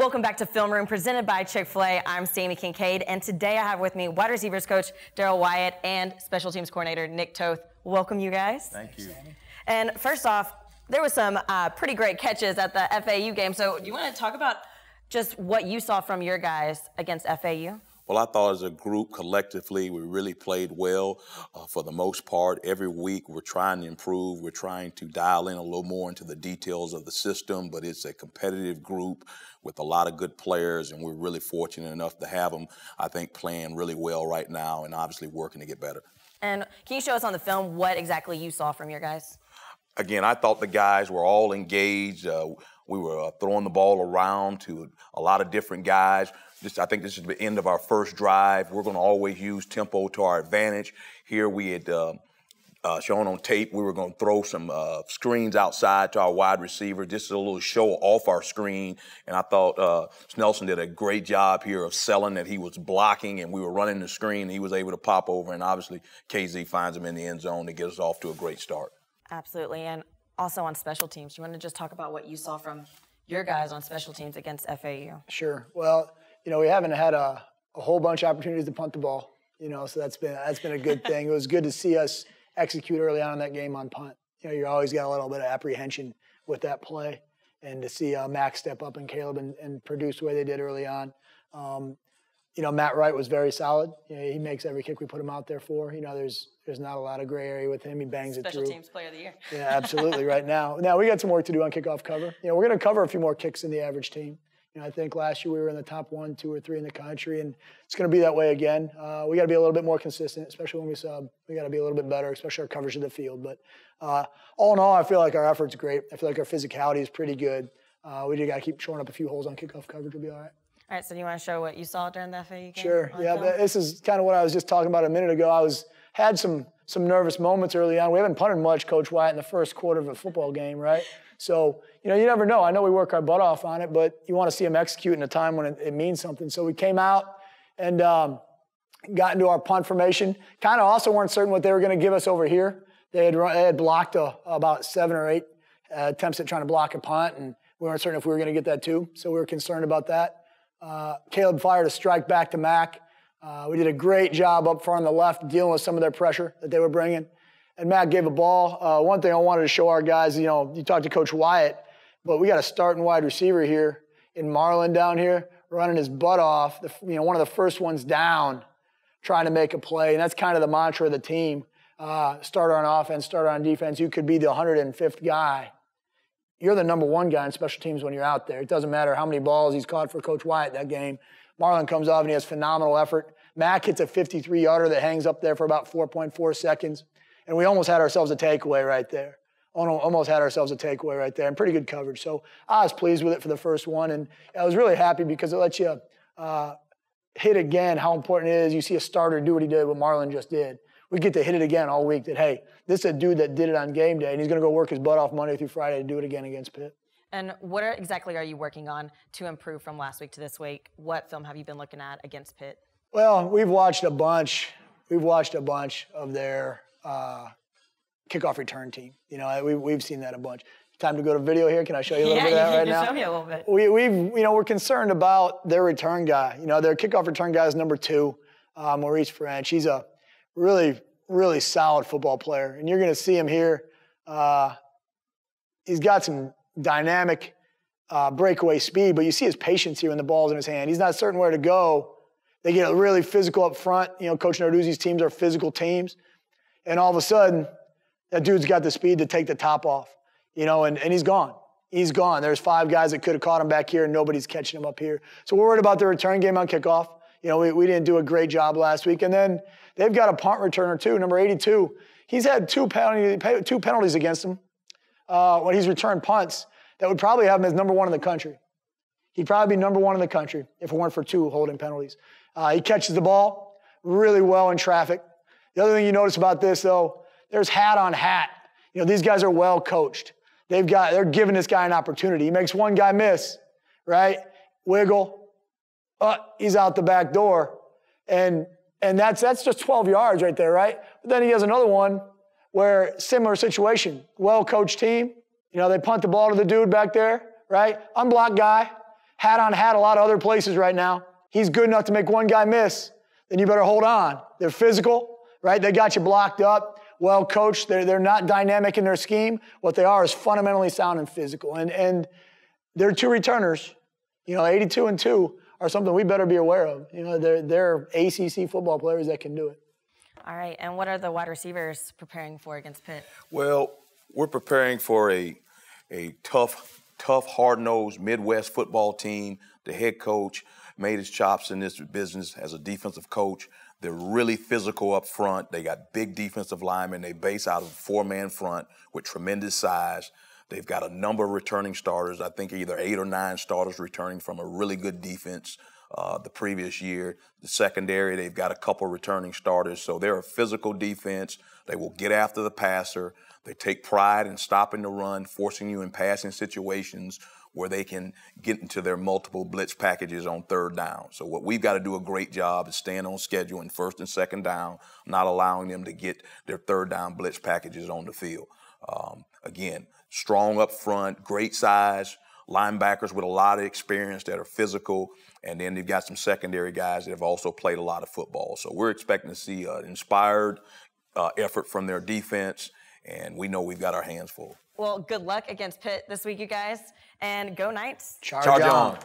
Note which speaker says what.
Speaker 1: Welcome back to Film Room, presented by Chick-fil-A. I'm Sammy Kincaid, and today I have with me wide receivers coach Daryl Wyatt and special teams coordinator Nick Toth. Welcome, you guys.
Speaker 2: Thank you.
Speaker 1: And first off, there was some pretty great catches at the FAU game. So do you want to talk about just what you saw from your guys against FAU?
Speaker 2: Well, I thought as a group, collectively, we really played well for the most part. Every week, we're trying to improve. We're trying to dial in a little more into the details of the system, but it's a competitive group with a lot of good players, and we're really fortunate enough to have them, I think, playing really well right now and obviously working to get better.
Speaker 1: And can you show us on the film what exactly you saw from your guys?
Speaker 2: Again, I thought the guys were all engaged. We were throwing the ball around to a lot of different guys. I think this is the end of our first drive. We're going to always use tempo to our advantage. Here we had shown on tape we were going to throw some screens outside to our wide receiver, just a little show off our screen. And I thought Snelson did a great job here of selling that he was blocking, and we were running the screen. And he was able to pop over, and obviously KZ finds him in the end zone to get us off to a great start. Absolutely.
Speaker 1: And also on special teams, you want to just talk about what you saw from your guys on special teams against FAU?
Speaker 3: Sure. Well, you know, we haven't had a whole bunch of opportunities to punt the ball, you know, so that's been a good thing. It was good to see us execute early on in that game on punt. You know, you always got a little bit of apprehension with that play, and to see Max step up and Caleb and produce the way they did early on. You know, Matt Wright was very solid. You know, he makes every kick we put him out there for. You know, there's not a lot of gray area with him. He bangs it through.
Speaker 1: Special teams player of the year.
Speaker 3: Yeah, absolutely. Right now. Now we got some work to do on kickoff cover. You know, we're going to cover a few more kicks than the average team. You know, I think last year we were in the top 1, 2, or 3 in the country, and it's going to be that way again. We got to be a little bit more consistent, especially when we sub. We got to be a little bit better, especially our coverage of the field. But all in all, I feel like our effort's great. I feel like our physicality is pretty good. We just got to keep showing up a few holes on kickoff coverage. We'll be all right.
Speaker 1: All right, so do you want to show what you saw during the FAU game?
Speaker 3: Sure. Yeah, this is kind of what I was just talking about a minute ago. I had some nervous moments early on. We haven't punted much, Coach Wyatt, in the first quarter of a football game, right? So, you know, you never know. I know we work our butt off on it, but you want to see them execute in a time when it means something. So we came out and got into our punt formation. Kind of also weren't certain what they were going to give us over here. They had blocked about 7 or 8 attempts at trying to block a punt, and we weren't certain if we were going to get that too. So we were concerned about that. Caleb fired a strike back to Mac. We did a great job up front on the left dealing with some of their pressure that they were bringing. And Mac gave a ball. One thing I wanted to show our guys, you know, you talked to Coach Wyatt, but we got a starting wide receiver here in Marlon down here running his butt off, one of the first ones down, trying to make a play. And that's kind of the mantra of the team. Starter on offense, starter on defense. You could be the 105th guy. You're the number 1 guy in special teams when you're out there. It doesn't matter how many balls he's caught for Coach Wyatt that game. Marlon comes off and he has phenomenal effort. Mac hits a 53-yarder that hangs up there for about 4.4 seconds. And we almost had ourselves a takeaway right there. Almost had ourselves a takeaway right there, and pretty good coverage. So I was pleased with it for the first one, and I was really happy because it lets you hit again how important it is. You see a starter do what he did, what Marlon just did. We get to hit it again all week that, hey, this is a dude that did it on game day, and he's going to go work his butt off Monday through Friday to do it again against Pitt.
Speaker 1: And what exactly are you working on to improve from last week to this week? What film have you been looking at against Pitt?
Speaker 3: Well, we've watched a bunch. We've watched a bunch of their kickoff return team. You know, we've seen that a bunch. Time to go to video here. Can I show you a little bit of that right now?
Speaker 1: Show me a little bit.
Speaker 3: We're concerned about their return guy. You know, their kickoff return guy is number 2, Maurice French. He's a really, really solid football player, and you're going to see him here. He's got some dynamic breakaway speed, but you see his patience here when the ball's in his hand. He's not certain where to go. They get really physical up front. You know, Coach Narduzzi's teams are physical teams, and all of a sudden, that dude's got the speed to take the top off, you know, and he's gone. He's gone. There's 5 guys that could have caught him back here, and nobody's catching him up here. So we're worried about the return game on kickoff. You know, we didn't do a great job last week. And then they've got a punt returner, too, number 82. He's had 2 penalties against him when he's returned punts that would probably have him as number 1 in the country. He'd probably be number 1 in the country if it weren't for 2 holding penalties. He catches the ball really well in traffic. The other thing you notice about this, though, there's hat on hat. You know, these guys are well coached. They're giving this guy an opportunity. He makes one guy miss, right? Wiggle. He's out the back door. And that's just 12 yards right there, right? But then he has another one where similar situation, well-coached team. You know, they punt the ball to the dude back there, right? Unblocked guy hat on hat a lot of other places right now. He's good enough to make one guy miss. Then you better hold on. They're physical, right? They got you blocked up, well coached. They're not dynamic in their scheme. What they are is fundamentally sound and physical. And they're 2 returners. 82 and 2 are something we better be aware of. They're ACC football players that can do it.
Speaker 1: All right, and what are the wide receivers preparing for against Pitt?
Speaker 2: Well, we're preparing for a tough, hard-nosed Midwest football team. The head coach made his chops in this business as a defensive coach. They're really physical up front. They got big defensive linemen. They base out of a 4-man front with tremendous size. They've got a number of returning starters. I think either 8 or 9 starters returning from a really good defense the previous year. The secondary, they've got a couple returning starters. So they're a physical defense. They will get after the passer. They take pride in stopping the run, forcing you in passing situations where they can get into their multiple blitz packages on 3rd down. So what we've got to do a great job is staying on schedule in 1st and 2nd down, not allowing them to get their 3rd down blitz packages on the field. Again, strong up front, great size, linebackers with a lot of experience that are physical, and then they've got some secondary guys that have also played a lot of football. So we're expecting to see an inspired effort from their defense, and we know we've got our hands full.
Speaker 1: Well, good luck against Pitt this week, you guys, and go Knights.
Speaker 2: Charge on.